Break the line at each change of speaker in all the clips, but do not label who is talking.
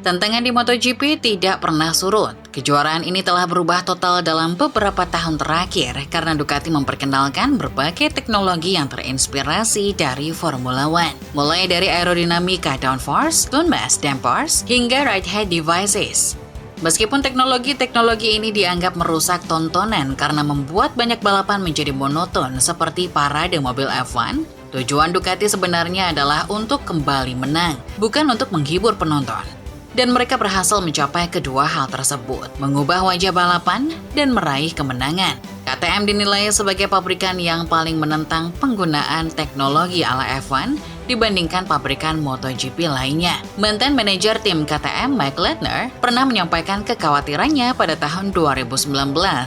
Tantangan di MotoGP tidak pernah surut. Kejuaraan ini telah berubah total dalam beberapa tahun terakhir karena Ducati memperkenalkan berbagai teknologi yang terinspirasi dari Formula One. Mulai dari aerodinamika downforce, tune mass dampers, hingga ride height devices. Meskipun teknologi ini dianggap merusak tontonan karena membuat banyak balapan menjadi monoton seperti parade mobil F1, tujuan Ducati sebenarnya adalah untuk kembali menang, bukan untuk menghibur penonton. Dan mereka berhasil mencapai kedua hal tersebut, mengubah wajah balapan dan meraih kemenangan. KTM dinilai sebagai pabrikan yang paling menentang penggunaan teknologi ala F1 dibandingkan pabrikan MotoGP lainnya. Mantan manajer tim KTM, Mike Leitner, pernah menyampaikan kekhawatirannya pada tahun 2019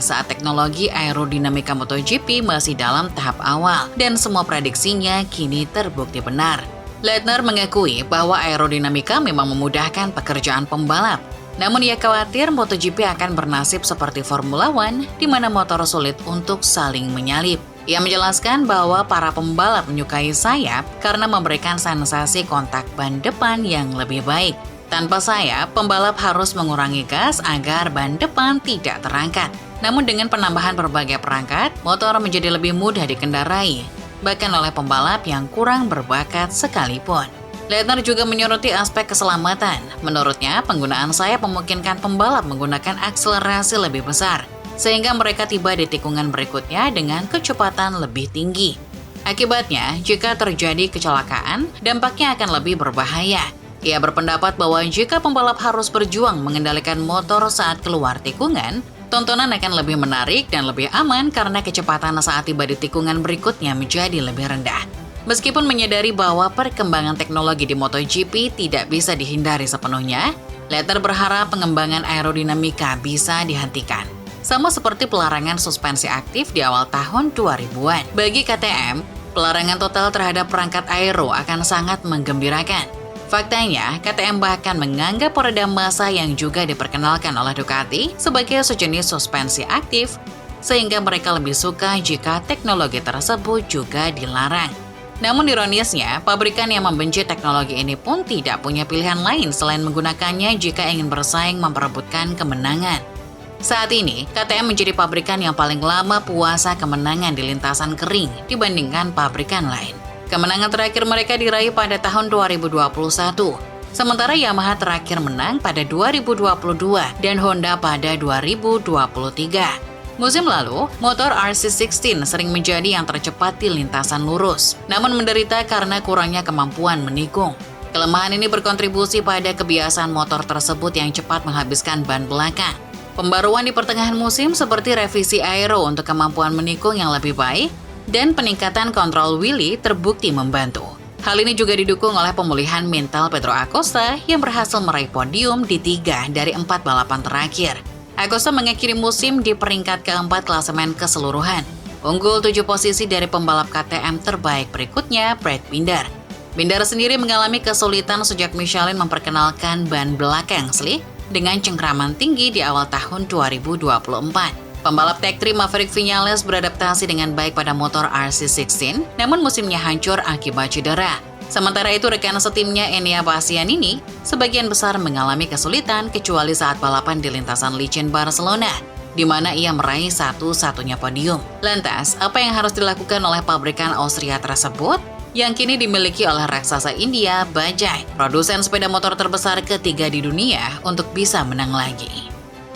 saat teknologi aerodinamika MotoGP masih dalam tahap awal dan semua prediksinya kini terbukti benar. Leitner mengakui bahwa aerodinamika memang memudahkan pekerjaan pembalap. Namun ia khawatir MotoGP akan bernasib seperti Formula One di mana motor sulit untuk saling menyalip. Ia menjelaskan bahwa para pembalap menyukai sayap karena memberikan sensasi kontak ban depan yang lebih baik. Tanpa sayap, pembalap harus mengurangi gas agar ban depan tidak terangkat. Namun dengan penambahan berbagai perangkat, motor menjadi lebih mudah dikendarai, bahkan oleh pembalap yang kurang berbakat sekalipun. Leitner juga menyoroti aspek keselamatan. Menurutnya, penggunaan sayap memungkinkan pembalap menggunakan akselerasi lebih besar, sehingga mereka tiba di tikungan berikutnya dengan kecepatan lebih tinggi. Akibatnya, jika terjadi kecelakaan, dampaknya akan lebih berbahaya. Ia berpendapat bahwa jika pembalap harus berjuang mengendalikan motor saat keluar tikungan, tontonan akan lebih menarik dan lebih aman karena kecepatan saat tiba di tikungan berikutnya menjadi lebih rendah. Meskipun menyadari bahwa perkembangan teknologi di MotoGP tidak bisa dihindari sepenuhnya, Leitner berharap pengembangan aerodinamika bisa dihentikan. Sama seperti pelarangan suspensi aktif di awal tahun 2000-an. Bagi KTM, pelarangan total terhadap perangkat aero akan sangat menggembirakan. Faktanya, KTM bahkan menganggap peredam massa yang juga diperkenalkan oleh Ducati sebagai sejenis suspensi aktif, sehingga mereka lebih suka jika teknologi tersebut juga dilarang. Namun ironisnya, pabrikan yang membenci teknologi ini pun tidak punya pilihan lain selain menggunakannya jika ingin bersaing memperebutkan kemenangan. Saat ini, KTM menjadi pabrikan yang paling lama puasa kemenangan di lintasan kering dibandingkan pabrikan lain. Kemenangan terakhir mereka diraih pada tahun 2021, sementara Yamaha terakhir menang pada 2022 dan Honda pada 2023. Musim lalu, motor RC16 sering menjadi yang tercepat di lintasan lurus, namun menderita karena kurangnya kemampuan menikung. Kelemahan ini berkontribusi pada kebiasaan motor tersebut yang cepat menghabiskan ban belakang. Pembaruan di pertengahan musim seperti revisi aero untuk kemampuan menikung yang lebih baik dan peningkatan kontrol wheelie terbukti membantu. Hal ini juga didukung oleh pemulihan mental Pedro Acosta yang berhasil meraih podium di 3 dari 4 balapan terakhir. Acosta mengakhiri musim di peringkat keempat klasemen keseluruhan. Unggul 7 posisi dari pembalap KTM terbaik berikutnya, Brad Binder. Binder sendiri mengalami kesulitan sejak Michelin memperkenalkan ban belakang slick dengan cengkraman tinggi di awal tahun 2024. Pembalap Tech 3 Maverick Viñales beradaptasi dengan baik pada motor RC16, namun musimnya hancur akibat cedera. Sementara itu rekan setimnya Enea Bastianini sebagian besar mengalami kesulitan kecuali saat balapan di lintasan licin Barcelona, di mana ia meraih satu-satunya podium. Lantas, apa yang harus dilakukan oleh pabrikan Austria tersebut? Yang kini dimiliki oleh raksasa India, Bajaj, produsen sepeda motor terbesar ketiga di dunia untuk bisa menang lagi.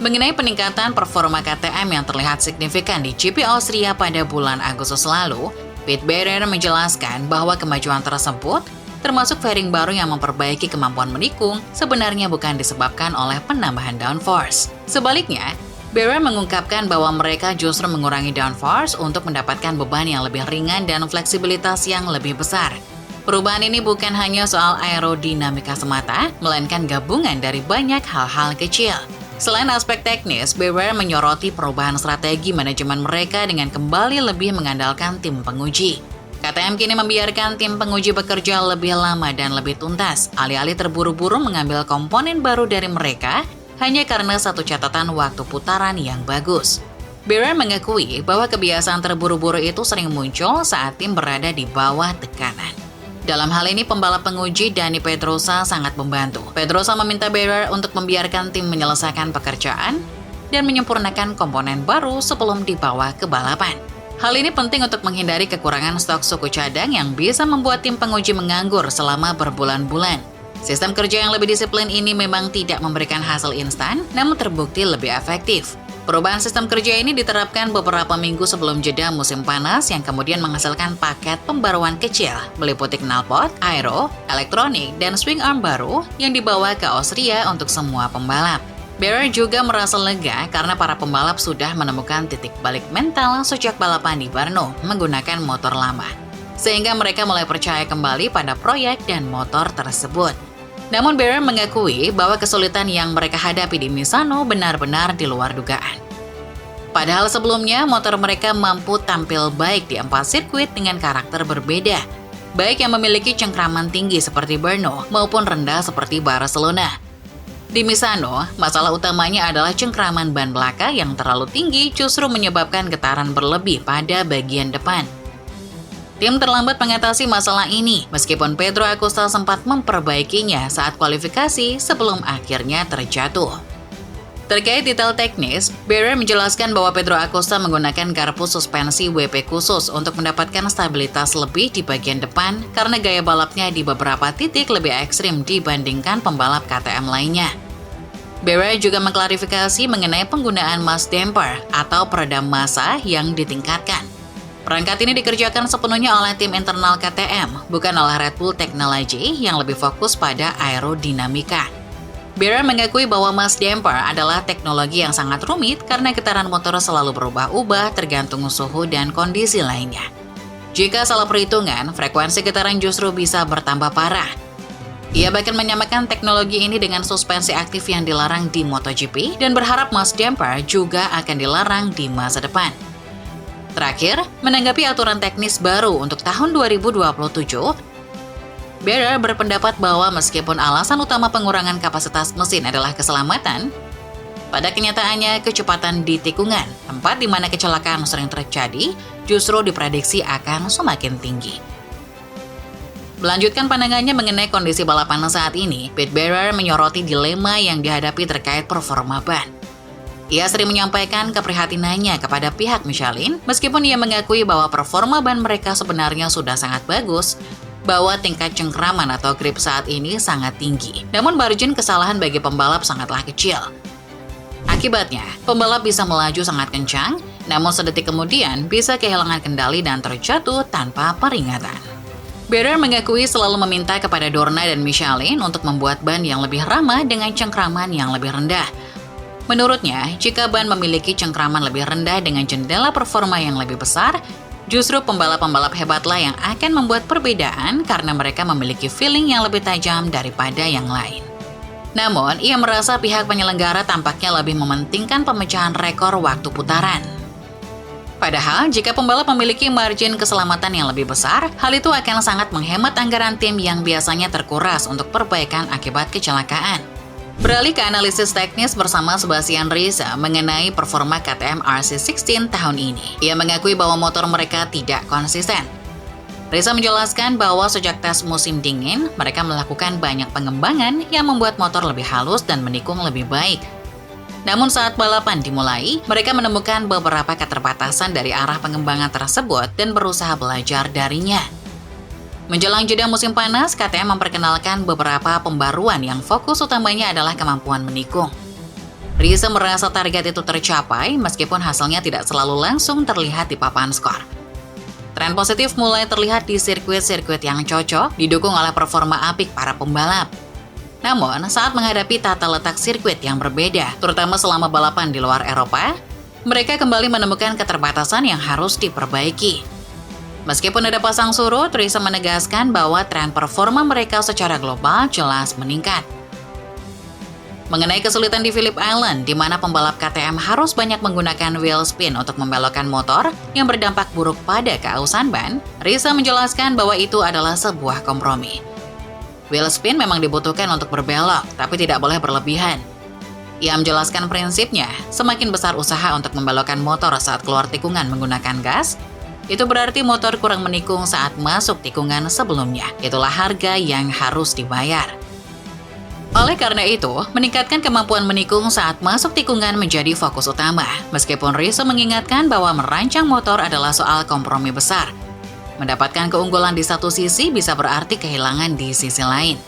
Mengenai peningkatan performa KTM yang terlihat signifikan di GP Austria pada bulan Agustus lalu, Pete Barrer menjelaskan bahwa kemajuan tersebut, termasuk fairing baru yang memperbaiki kemampuan menikung, sebenarnya bukan disebabkan oleh penambahan downforce. Sebaliknya, Barrer mengungkapkan bahwa mereka justru mengurangi downforce untuk mendapatkan beban yang lebih ringan dan fleksibilitas yang lebih besar. Perubahan ini bukan hanya soal aerodinamika semata, melainkan gabungan dari banyak hal-hal kecil. Selain aspek teknis, Barrer menyoroti perubahan strategi manajemen mereka dengan kembali lebih mengandalkan tim penguji. KTM kini membiarkan tim penguji bekerja lebih lama dan lebih tuntas, alih-alih terburu-buru mengambil komponen baru dari mereka hanya karena satu catatan waktu putaran yang bagus. Barrer mengakui bahwa kebiasaan terburu-buru itu sering muncul saat tim berada di bawah tekanan. Dalam hal ini, pembalap penguji Dani Pedrosa sangat membantu. Pedrosa meminta Berger untuk membiarkan tim menyelesaikan pekerjaan dan menyempurnakan komponen baru sebelum dibawa ke balapan. Hal ini penting untuk menghindari kekurangan stok suku cadang yang bisa membuat tim penguji menganggur selama berbulan-bulan. Sistem kerja yang lebih disiplin ini memang tidak memberikan hasil instan, namun terbukti lebih efektif. Perubahan sistem kerja ini diterapkan beberapa minggu sebelum jeda musim panas yang kemudian menghasilkan paket pembaruan kecil, meliputi knalpot, aero, elektronik, dan swing arm baru yang dibawa ke Austria untuk semua pembalap. Berger juga merasa lega karena para pembalap sudah menemukan titik balik mental sejak balapan di Brno menggunakan motor lama, sehingga mereka mulai percaya kembali pada proyek dan motor tersebut. Namun Berger mengakui bahwa kesulitan yang mereka hadapi di Misano benar-benar di luar dugaan. Padahal sebelumnya motor mereka mampu tampil baik di 4 sirkuit dengan karakter berbeda, baik yang memiliki cengkraman tinggi seperti Brno maupun rendah seperti Barcelona. Di Misano, masalah utamanya adalah cengkraman ban belakang yang terlalu tinggi justru menyebabkan getaran berlebih pada bagian depan. Tim terlambat mengatasi masalah ini, meskipun Pedro Acosta sempat memperbaikinya saat kualifikasi sebelum akhirnya terjatuh. Terkait detail teknis, Berger menjelaskan bahwa Pedro Acosta menggunakan garpu suspensi WP khusus untuk mendapatkan stabilitas lebih di bagian depan karena gaya balapnya di beberapa titik lebih ekstrim dibandingkan pembalap KTM lainnya. Berger juga mengklarifikasi mengenai penggunaan mass damper atau peredam massa yang ditingkatkan. Perangkat ini dikerjakan sepenuhnya oleh tim internal KTM, bukan oleh Red Bull Technology yang lebih fokus pada aerodinamika. Berger mengakui bahwa mass damper adalah teknologi yang sangat rumit karena getaran motor selalu berubah-ubah tergantung suhu dan kondisi lainnya. Jika salah perhitungan, frekuensi getaran justru bisa bertambah parah. Ia bahkan menyamakan teknologi ini dengan suspensi aktif yang dilarang di MotoGP dan berharap mass damper juga akan dilarang di masa depan. Terakhir, menanggapi aturan teknis baru untuk tahun 2027, Berger berpendapat bahwa meskipun alasan utama pengurangan kapasitas mesin adalah keselamatan, pada kenyataannya kecepatan di tikungan, tempat di mana kecelakaan sering terjadi, justru diprediksi akan semakin tinggi. Melanjutkan pandangannya mengenai kondisi balapan saat ini, Pete Berger menyoroti dilema yang dihadapi terkait performa ban. Ia sering menyampaikan keprihatinannya kepada pihak Michelin, meskipun ia mengakui bahwa performa ban mereka sebenarnya sudah sangat bagus, bahwa tingkat cengkraman atau grip saat ini sangat tinggi. Namun margin kesalahan bagi pembalap sangatlah kecil. Akibatnya, pembalap bisa melaju sangat kencang, namun sedetik kemudian bisa kehilangan kendali dan terjatuh tanpa peringatan. Berger mengakui selalu meminta kepada Dorna dan Michelin untuk membuat ban yang lebih ramah dengan cengkraman yang lebih rendah. Menurutnya, jika ban memiliki cengkraman lebih rendah dengan jendela performa yang lebih besar, justru pembalap-pembalap hebatlah yang akan membuat perbedaan karena mereka memiliki feeling yang lebih tajam daripada yang lain. Namun, ia merasa pihak penyelenggara tampaknya lebih mementingkan pemecahan rekor waktu putaran. Padahal, jika pembalap memiliki margin keselamatan yang lebih besar, hal itu akan sangat menghemat anggaran tim yang biasanya terkuras untuk perbaikan akibat kecelakaan. Beralih ke analisis teknis bersama Sebastian Risa mengenai performa KTM RC16 tahun ini. Ia mengakui bahwa motor mereka tidak konsisten. Risa menjelaskan bahwa sejak tes musim dingin, mereka melakukan banyak pengembangan yang membuat motor lebih halus dan menikung lebih baik. Namun saat balapan dimulai, mereka menemukan beberapa keterbatasan dari arah pengembangan tersebut dan berusaha belajar darinya. Menjelang jeda musim panas, KTM memperkenalkan beberapa pembaruan yang fokus utamanya adalah kemampuan menikung. Risa merasa target itu tercapai meskipun hasilnya tidak selalu langsung terlihat di papan skor. Tren positif mulai terlihat di sirkuit-sirkuit yang cocok, didukung oleh performa apik para pembalap. Namun, saat menghadapi tata letak sirkuit yang berbeda, terutama selama balapan di luar Eropa, mereka kembali menemukan keterbatasan yang harus diperbaiki. Meskipun ada pasang surut, Risa menegaskan bahwa tren performa mereka secara global jelas meningkat. Mengenai kesulitan di Phillip Island, di mana pembalap KTM harus banyak menggunakan wheel spin untuk membelokkan motor yang berdampak buruk pada keausan ban, Risa menjelaskan bahwa itu adalah sebuah kompromi. Wheel spin memang dibutuhkan untuk berbelok, tapi tidak boleh berlebihan. Ia menjelaskan prinsipnya, semakin besar usaha untuk membelokkan motor saat keluar tikungan menggunakan gas, Itu berarti motor kurang menikung saat masuk tikungan sebelumnya. Itulah harga yang harus dibayar. Oleh karena itu, meningkatkan kemampuan menikung saat masuk tikungan menjadi fokus utama. Meskipun Rizzo mengingatkan bahwa merancang motor adalah soal kompromi besar. Mendapatkan keunggulan di satu sisi bisa berarti kehilangan di sisi lain.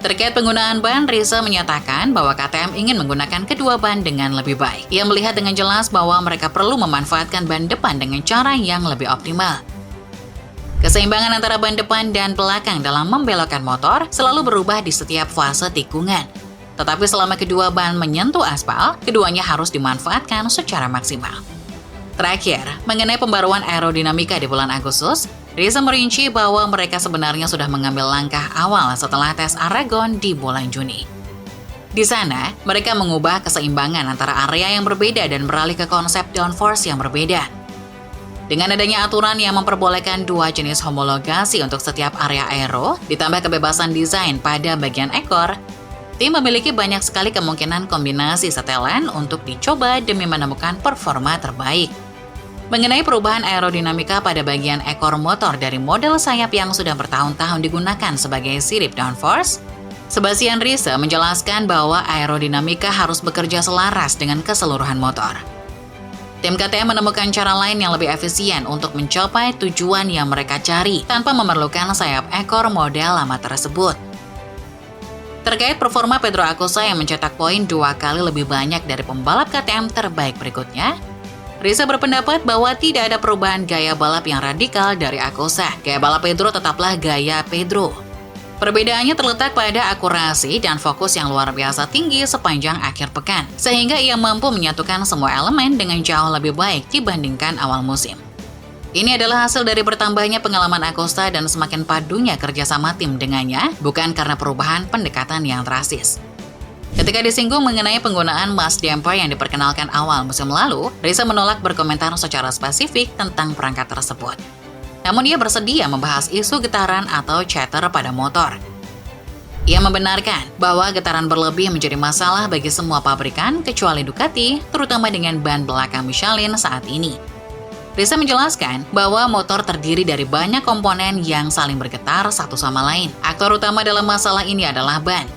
Terkait penggunaan ban, Rizzo menyatakan bahwa KTM ingin menggunakan kedua ban dengan lebih baik. Ia melihat dengan jelas bahwa mereka perlu memanfaatkan ban depan dengan cara yang lebih optimal. Keseimbangan antara ban depan dan belakang dalam membelokkan motor selalu berubah di setiap fase tikungan. Tetapi selama kedua ban menyentuh aspal, keduanya harus dimanfaatkan secara maksimal. Terakhir, mengenai pembaruan aerodinamika di bulan Agustus, Rizzo merinci bahwa mereka sebenarnya sudah mengambil langkah awal setelah tes Aragon di bulan Juni. Di sana, mereka mengubah keseimbangan antara area yang berbeda dan beralih ke konsep downforce yang berbeda. Dengan adanya aturan yang memperbolehkan dua jenis homologasi untuk setiap area aero, ditambah kebebasan desain pada bagian ekor, tim memiliki banyak sekali kemungkinan kombinasi setelan untuk dicoba demi menemukan performa terbaik. Mengenai perubahan aerodinamika pada bagian ekor motor dari model sayap yang sudah bertahun-tahun digunakan sebagai sirip downforce, Sebastian Rizzo menjelaskan bahwa aerodinamika harus bekerja selaras dengan keseluruhan motor. Tim KTM menemukan cara lain yang lebih efisien untuk mencapai tujuan yang mereka cari tanpa memerlukan sayap ekor model lama tersebut. Terkait performa Pedro Acosta yang mencetak poin 2 kali lebih banyak dari pembalap KTM terbaik berikutnya, Rizzo berpendapat bahwa tidak ada perubahan gaya balap yang radikal dari Acosta. Gaya balap Pedro tetaplah gaya Pedro. Perbedaannya terletak pada akurasi dan fokus yang luar biasa tinggi sepanjang akhir pekan, sehingga ia mampu menyatukan semua elemen dengan jauh lebih baik dibandingkan awal musim. Ini adalah hasil dari bertambahnya pengalaman Acosta dan semakin padunya kerjasama tim dengannya, bukan karena perubahan pendekatan yang drastis. Ketika disinggung mengenai penggunaan mass damper yang diperkenalkan awal musim lalu, Rizzo menolak berkomentar secara spesifik tentang perangkat tersebut. Namun ia bersedia membahas isu getaran atau chatter pada motor. Ia membenarkan bahwa getaran berlebih menjadi masalah bagi semua pabrikan kecuali Ducati, terutama dengan ban belakang Michelin saat ini. Rizzo menjelaskan bahwa motor terdiri dari banyak komponen yang saling bergetar satu sama lain. Aktor utama dalam masalah ini adalah ban.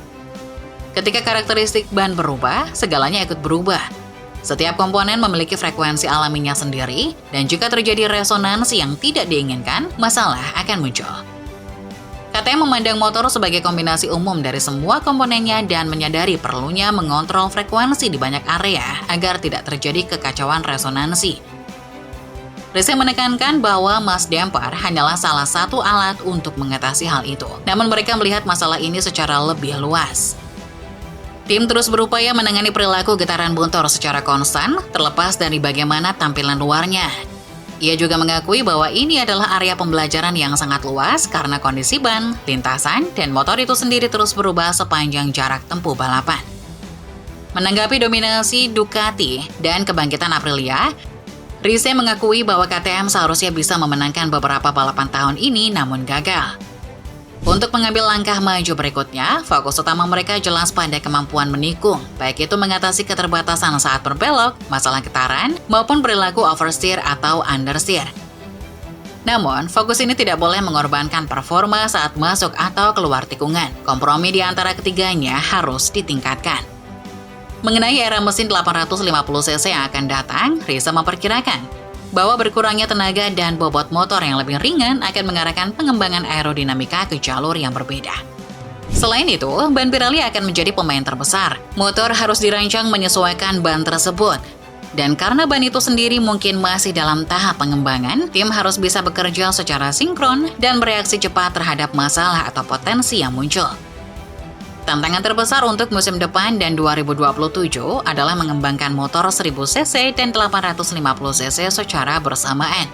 Ketika karakteristik ban berubah, segalanya ikut berubah. Setiap komponen memiliki frekuensi alaminya sendiri, dan jika terjadi resonansi yang tidak diinginkan, masalah akan muncul. KTM memandang motor sebagai kombinasi umum dari semua komponennya dan menyadari perlunya mengontrol frekuensi di banyak area agar tidak terjadi kekacauan resonansi. Rizzo menekankan bahwa mass damper hanyalah salah satu alat untuk mengatasi hal itu, namun mereka melihat masalah ini secara lebih luas. Tim terus berupaya menangani perilaku getaran motor secara konstan, terlepas dari bagaimana tampilan luarnya. Ia juga mengakui bahwa ini adalah area pembelajaran yang sangat luas karena kondisi ban, lintasan, dan motor itu sendiri terus berubah sepanjang jarak tempuh balapan. Menanggapi dominasi Ducati dan kebangkitan Aprilia, Rizzo mengakui bahwa KTM seharusnya bisa memenangkan beberapa balapan tahun ini namun gagal. Untuk mengambil langkah maju berikutnya, fokus utama mereka jelas pada kemampuan menikung, baik itu mengatasi keterbatasan saat berbelok, masalah getaran, maupun perilaku oversteer atau understeer. Namun, fokus ini tidak boleh mengorbankan performa saat masuk atau keluar tikungan. Kompromi di antara ketiganya harus ditingkatkan. Mengenai era mesin 850cc yang akan datang, Rizzo memperkirakan bahwa berkurangnya tenaga dan bobot motor yang lebih ringan akan mengarahkan pengembangan aerodinamika ke jalur yang berbeda. Selain itu, ban Pirelli akan menjadi pemain terbesar. Motor harus dirancang menyesuaikan ban tersebut. Dan karena ban itu sendiri mungkin masih dalam tahap pengembangan, tim harus bisa bekerja secara sinkron dan bereaksi cepat terhadap masalah atau potensi yang muncul. Tantangan terbesar untuk musim depan dan 2027 adalah mengembangkan motor 1000cc dan 850cc secara bersamaan.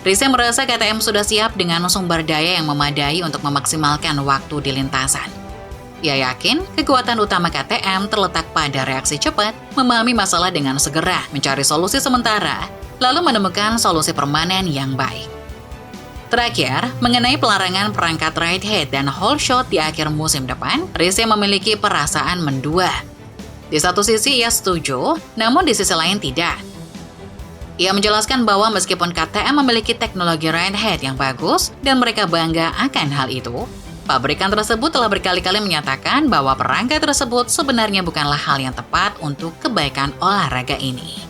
Rizzo merasa KTM sudah siap dengan sumber daya yang memadai untuk memaksimalkan waktu di lintasan. Ia yakin kekuatan utama KTM terletak pada reaksi cepat, memahami masalah dengan segera, mencari solusi sementara, lalu menemukan solusi permanen yang baik. Terakhir, mengenai pelarangan perangkat ride head dan whole shot di akhir musim depan, Rizzo memiliki perasaan mendua. Di satu sisi ia setuju, namun di sisi lain tidak. Ia menjelaskan bahwa meskipun KTM memiliki teknologi ride head yang bagus dan mereka bangga akan hal itu, pabrikan tersebut telah berkali-kali menyatakan bahwa perangkat tersebut sebenarnya bukanlah hal yang tepat untuk kebaikan olahraga ini.